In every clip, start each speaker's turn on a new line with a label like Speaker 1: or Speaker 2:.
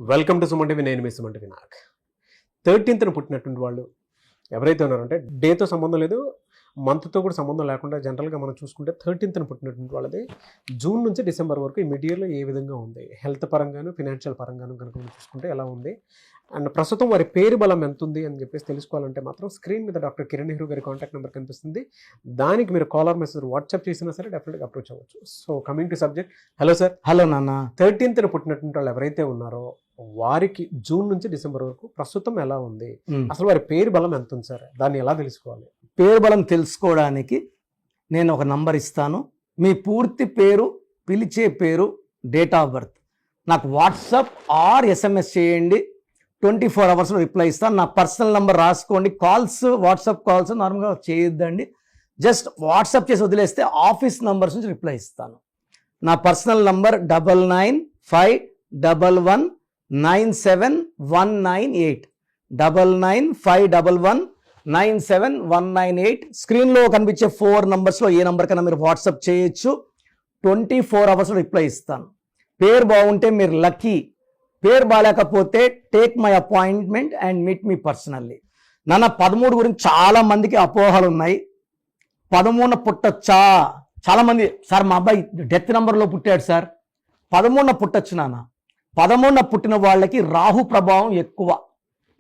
Speaker 1: Welcome to Suman TV. నేను మీ Suman TV. నాకు 13th పుట్టినటువంటి వాళ్ళు ఎవరైతే ఉన్నారంటే డేతో సంబంధం లేదు, మంత్తో కూడా సంబంధం లేకుండా జనరల్గా మనం చూసుకుంటే 13th పుట్టినటువంటి వాళ్ళది జూన్ నుంచి డిసెంబర్ వరకు ఈ మిడ్-ఇయర్లో ఏ విధంగా ఉంది, హెల్త్ పరంగాను ఫినాన్షియల్ పరంగాను కనుక మనం చూసుకుంటే ఎలా ఉంది, అండ్ ప్రస్తుతం వారి పేరు బలం ఎంత ఉంది అని చెప్పేసి తెలుసుకోవాలంటే మాత్రం స్క్రీన్ మీద డాక్టర్ కిరణ్ నెహ్రూ గారి కాంటాక్ట్ నెంబర్ కనిపిస్తుంది. దానికి మీరు కాలర్ మెసేజ్ వాట్సాప్ చేసినా సరే డెఫినెట్గా అప్రోచ్ అవ్వచ్చు. So coming to subject, hello sir.
Speaker 2: Hello నాన్న.
Speaker 1: 13th పుట్టినటువంటి వాళ్ళు ఎవరైతే ఉన్నారో వారికి జూన్ నుంచి డిసెంబర్ వరకు ప్రస్తుతం ఎలా ఉంది, అసలు వారి పేరు బలం ఎంత ఉంది సార్, దాన్ని ఎలా తెలుసుకోవాలి?
Speaker 2: పేరు బలం తెలుసుకోవడానికి నేను ఒక నంబర్ ఇస్తాను. మీ పూర్తి పేరు, పిలిచే పేరు, డేట్ ఆఫ్ బర్త్ నాకు వాట్సాప్ ఆర్ ఎస్ఎంఎస్ చేయండి. 24 hours రిప్లై ఇస్తాను. నా పర్సనల్ నెంబర్ రాసుకోండి. కాల్స్, వాట్సాప్ కాల్స్ నార్మల్గా చేయొద్దండి. జస్ట్ వాట్సాప్ చేసి వదిలేస్తే ఆఫీస్ నంబర్స్ నుంచి రిప్లై ఇస్తాను. నా పర్సనల్ నంబర్ 995111971998 995111971998. స్క్రీన్లో కనిపించే 4 నంబర్స్లో ఏ నెంబర్ కన్నా మీరు వాట్సాప్ చేయొచ్చు. 24 hours రిప్లై ఇస్తాను. పేరు బాగుంటే మీరు లక్కీ, పేరు బాగాలేకపోతే take my appointment and meet me personally. నాన్న 13 గురించి చాలా మందికి అపోహలు ఉన్నాయి. 13 పుట్టొచ్చా? చాలా మంది, సార్ మా అబ్బాయి డెత్ నెంబర్లో పుట్టాడు సార్. 13 పుట్టొచ్చు నాన్న. 13 పుట్టిన వాళ్ళకి రాహు ప్రభావం ఎక్కువ.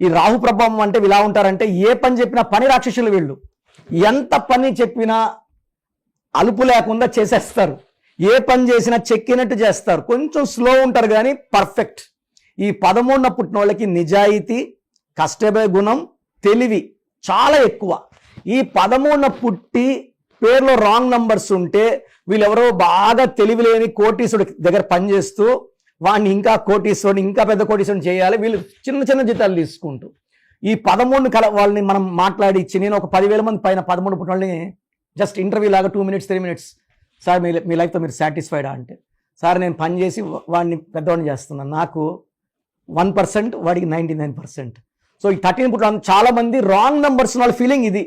Speaker 2: ఈ రాహు ప్రభావం అంటే ఇలా ఉంటారంటే ఏ పని చెప్పినా పని రాక్షసులు వీళ్ళు. ఎంత పని చెప్పినా అలుపు లేకుండా చేసేస్తారు. ఏ పని చేసినా చెక్కినట్టు చేస్తారు. కొంచెం స్లో ఉంటారు కానీ పర్ఫెక్ట్. ఈ 13 పుట్టిన వాళ్ళకి నిజాయితీ, కష్టపడే గుణం, తెలివి చాలా ఎక్కువ. ఈ 13 పుట్టి పేర్లో రాంగ్ నంబర్స్ ఉంటే వీళ్ళెవరో బాగా తెలివి లేని కోటీసుడి దగ్గర పనిచేస్తూ వాడిని ఇంకా కోటీశ్వరుని, ఇంకా పెద్ద కోటీశ్వరుని చేయాలి. వీళ్ళు చిన్న చిన్న జీతాలు తీసుకుంటూ ఈ 13 వాళ్ళని మనం మాట్లాడిచ్చి, నేను ఒక 10,000 మంది పైన 13 పుట్టిన వాళ్ళని జస్ట్ ఇంటర్వ్యూ లాగా 2 minutes 3 minutes, సార్ మీ లైఫ్తో మీరు సాటిస్ఫైడా అంటే, సార్ నేను పని చేసి వాడిని పెద్దవాడిని చేస్తున్నాను, నాకు 1%, వాడికి 99%. సో ఈ 13 పుట్టిన చాలా మంది రాంగ్ నంబర్స్ వాళ్ళ ఫీలింగ్ ఇది.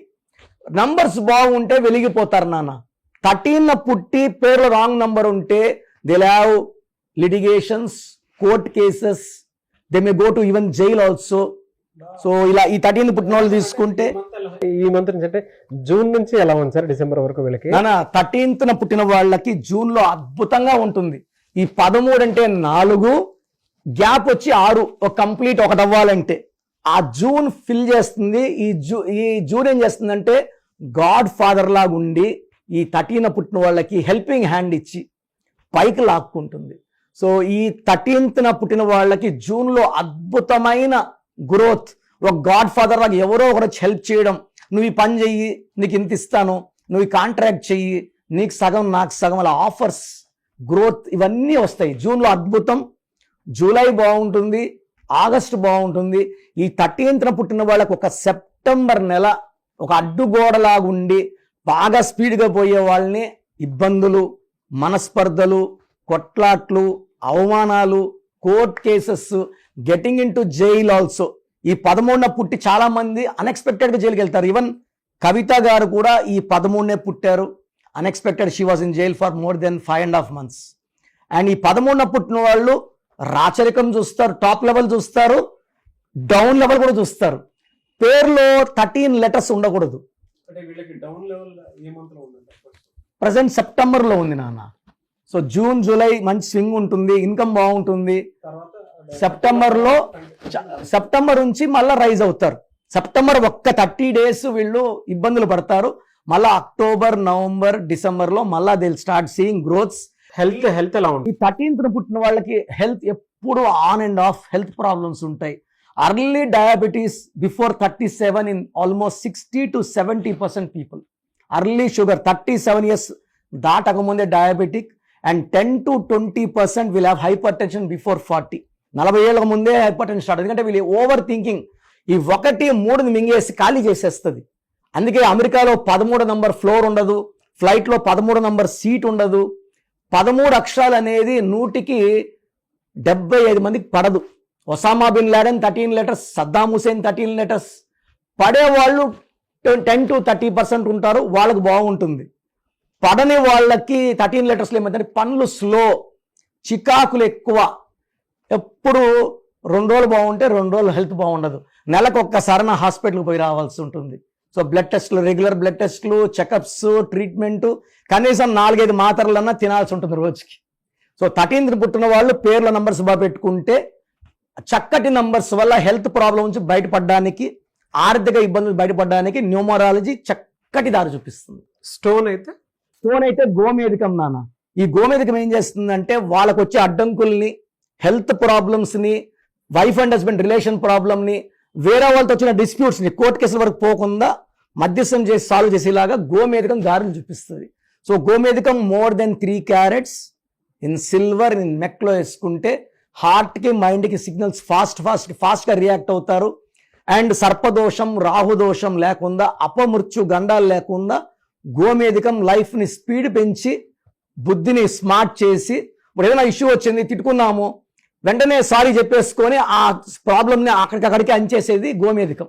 Speaker 2: నంబర్స్ బాగుంటే వెలిగిపోతారు నాన్న. 13 పుట్టి పేరులో రాంగ్ నంబర్ ఉంటే they have litigations, court cases, they may go to even jail also. So ఇలా ఈ 13 పుట్టిన వాళ్ళు తీసుకుంటే
Speaker 1: ఈ మంత్ నుంచి అంటే జూన్ నుంచి ఎలా ఉంది సార్ డిసెంబర్ వరకు వీళ్ళకి?
Speaker 2: 13th పుట్టిన వాళ్ళకి జూన్ లో అద్భుతంగా ఉంటుంది. ఈ 13 అంటే 4, గ్యాప్ వచ్చి 6, ఒక కంప్లీట్ ఒకటి అవ్వాలంటే ఆ జూన్ ఫిల్ చేస్తుంది. ఈ జూన్ ఏం చేస్తుందంటే గాడ్ ఫాదర్ లాగా ఉండి ఈ 13 పుట్టిన వాళ్ళకి హెల్పింగ్ హ్యాండ్ ఇచ్చి పైకి లాక్కుంటుంది. సో ఈ 13th పుట్టిన వాళ్ళకి జూన్లో అద్భుతమైన గ్రోత్. ఒక గాడ్ ఫాదర్ లాగా ఎవరో ఒకరు హెల్ప్ చేయడం, నువ్వు ఈ పని చెయ్యి నీకు ఇంత ఇస్తాను, నువ్వు ఈ కాంట్రాక్ట్ చెయ్యి నీకు సగం నాకు సగం, అలా ఆఫర్స్, గ్రోత్ ఇవన్నీ వస్తాయి జూన్లో. అద్భుతం. జూలై బాగుంటుంది, ఆగస్టు బాగుంటుంది. ఈ 13th పుట్టిన వాళ్ళకు ఒక సెప్టెంబర్ నెల ఒక అడ్డుగోడలాగా ఉండి బాగా స్పీడ్గా పోయే వాళ్ళని ఇబ్బందులు, మనస్పర్ధలు, కొట్లాట్లు, అవమానాలు, court cases, getting in to jail also. ఈ 13 పుట్టి చాలా మంది అన్ఎక్స్పెక్టెడ్గా జైలుకి వెళ్తారు. ఈవెన్ కవిత గారు కూడా ఈ 13 పుట్టారు. Unexpected she was in jail for more than 5.5 months. And ఈ 13 పుట్టిన వాళ్ళు రాచరికం చూస్తారు, టాప్ లెవెల్ చూస్తారు, డౌన్ లెవెల్ కూడా చూస్తారు. పేరులో 13 letters ఉండకూడదు. ప్రజెంట్ సెప్టెంబర్లో ఉంది నాన్న. సో జూన్, జూలై మంచి స్వింగ్ ఉంటుంది, ఇన్కమ్ బాగుంటుంది. సెప్టెంబర్ నుంచి మళ్ళీ రైజ్ అవుతారు. సెప్టెంబర్ ఒక్క 30 days వీళ్ళు ఇబ్బందులు పడతారు. మళ్ళీ అక్టోబర్, నవంబర్, డిసెంబర్లో మళ్ళీ they will start seeing growths.
Speaker 1: Health ఎలా ఉంటుంది?
Speaker 2: ఈ 13th పుట్టిన వాళ్ళకి హెల్త్ ఎప్పుడు on and off health problems ఉంటాయి. Early diabetes before 37 in almost 60 to 70% people. Early sugar 37 years దాటకముందే diabetic. And 10 to 20% will have hypertension before 40. 40 ఏళ్ళకు ముందే హైపర్ టెన్షన్ స్టార్ట్. ఎందుకంటే వీళ్ళు ఓవర్ థింకింగ్. ఈ 1, 3 మింగేసి ఖాళీ చేసేస్తుంది. అందుకే అమెరికాలో 13 నంబర్ ఫ్లోర్ ఉండదు, ఫ్లైట్లో 13 నంబర్ సీట్ ఉండదు. 13 అక్షరాలు అనేది 100కి 75 మందికి పడదు. Osama bin Laden 13 letters, Saddam Hussein 13 letters. పడేవాళ్ళు 10 to 30% ఉంటారు, వాళ్ళకి బాగుంటుంది. పడని వాళ్ళకి 13 letters ఏమంటే పనులు స్లో, చికాకులు ఎక్కువ, ఎప్పుడు 2 రోజులు బాగుంటే 2 రోజులు హెల్త్ బాగుండదు. నెలకు ఒక్కసారి నా హాస్పిటల్కి పోయి రావాల్సి ఉంటుంది. సో బ్లడ్ టెస్ట్లు, రెగ్యులర్ బ్లడ్ టెస్ట్లు, చెకప్స్, ట్రీట్మెంట్, కనీసం 4-5 మాత్రలన్నా తినాల్సి ఉంటుంది రోజుకి. సో 13th పుట్టిన వాళ్ళు పేర్ల నంబర్స్ బాగా పెట్టుకుంటే చక్కటి నంబర్స్ వల్ల హెల్త్ ప్రాబ్లం నుంచి బయటపడడానికి, ఆర్థిక ఇబ్బందులు బయటపడడానికి న్యూమరాలజీ చక్కటి దారి చూపిస్తుంది.
Speaker 1: స్టోన్ అయితే
Speaker 2: గోమేధికం నాన్న. ఈ గోమేధికం ఏం చేస్తుందంటే వాళ్ళకు వచ్చే అడ్డంకుల్ని, హెల్త్ ప్రాబ్లమ్స్ని, వైఫ్ అండ్ హస్బెండ్ రిలేషన్ ప్రాబ్లమ్ని, వేరే వాళ్ళతో వచ్చిన డిస్ప్యూట్స్ని కోర్టు కేసుల వరకు పోకుండా మధ్యస్థం చేసి సాల్వ్ చేసేలాగా గోమేధికం దారిని చూపిస్తుంది. సో గోమేధికం more than 3 carats in silver in నెక్లో వేసుకుంటే హార్ట్కి, మైండ్కి సిగ్నల్స్ ఫాస్ట్గా రియాక్ట్ అవుతారు. అండ్ సర్పదోషం, రాహుదోషం లేకుండా, అపమృత్యు గండాలు లేకుండా గోమేధికం లైఫ్ని స్పీడ్ పెంచి బుద్ధిని స్మార్ట్ చేసి, ఇప్పుడు ఏదైనా ఇష్యూ వచ్చింది తిట్టుకున్నాము వెంటనే సారీ చెప్పేసుకొని ఆ ప్రాబ్లమ్ని అక్కడికక్కడికి అంచేసేది గోమేధికం.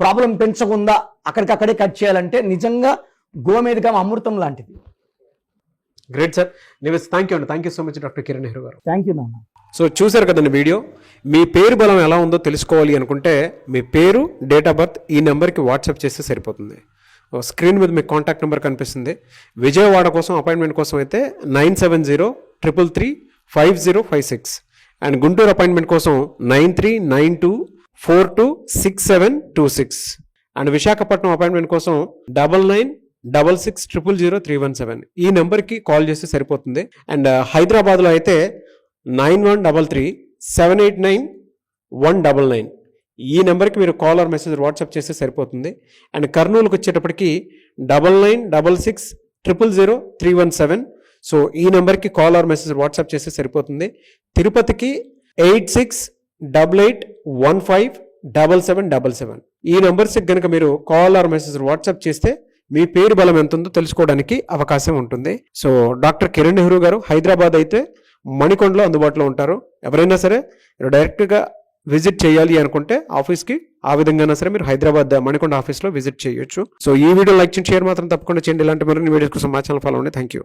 Speaker 2: ప్రాబ్లం పెంచకుండా అక్కడికక్కడే కట్ చేయాలంటే నిజంగా గోమేధికం అమృతం లాంటిది.
Speaker 1: Great sir. Thank you so much doctor Kiran Nehru గారు.
Speaker 2: థ్యాంక్ యూ నాన్న.
Speaker 1: సో చూశారు కదండి వీడియో. మీ పేరు బలం ఎలా ఉందో తెలుసుకోవాలి అనుకుంటే మీ పేరు, డేట్ ఆఫ్ బర్త్ ఈ నెంబర్కి వాట్సాప్ చేస్తే సరిపోతుంది. స్క్రీన్ మీద మీకు కాంటాక్ట్ నెంబర్ కనిపిస్తుంది. విజయవాడ కోసం అపాయింట్మెంట్ కోసం అయితే 9703335056 అండ్ గుంటూరు అపాయింట్మెంట్ కోసం 9392426726 అండ్ విశాఖపట్నం అపాయింట్మెంట్ కోసం 9966000317 ఈ నెంబర్కి కాల్ చేస్తే సరిపోతుంది. అండ్ హైదరాబాద్లో అయితే 9133789199 ఈ నెంబర్కి మీరు కాల్ ఆర్ మెసేజ్ వాట్సాప్ చేస్తే సరిపోతుంది. అండ్ కర్నూలుకి వచ్చేటప్పటికి 9966000317 సో ఈ నెంబర్కి కాల్ ఆర్ మెసేజ్ వాట్సాప్ చేస్తే సరిపోతుంది. తిరుపతికి 8688157777 ఈ నెంబర్స్కి కనుక మీరు కాల్ ఆర్ మెసేజ్ వాట్సాప్ చేస్తే మీ పేరు బలం ఎంత ఉందో తెలుసుకోవడానికి అవకాశం ఉంటుంది. సో డాక్టర్ కిరణ్ నెహ్రూ గారు హైదరాబాద్ అయితే మణికొండలో అందుబాటులో ఉంటారు. ఎవరైనా సరే డైరెక్ట్గా విజిట్ చేయాలి అనుకుంటే ఆఫీస్కి, ఆ విధంగా సరే మీరు హైదరాబాద్ మణికొండ ఆఫీస్లో విజిట్ చేయొచ్చు. సో ఈ వీడియో లైక్ చేయండి, షేర్ మాత్రం తప్పకుండా చేయండి. ఇలాంటి మరిన్ని వీడియోస్ కోసం మా ఛానల్ ఫాలో అవ్వండి. Thank you.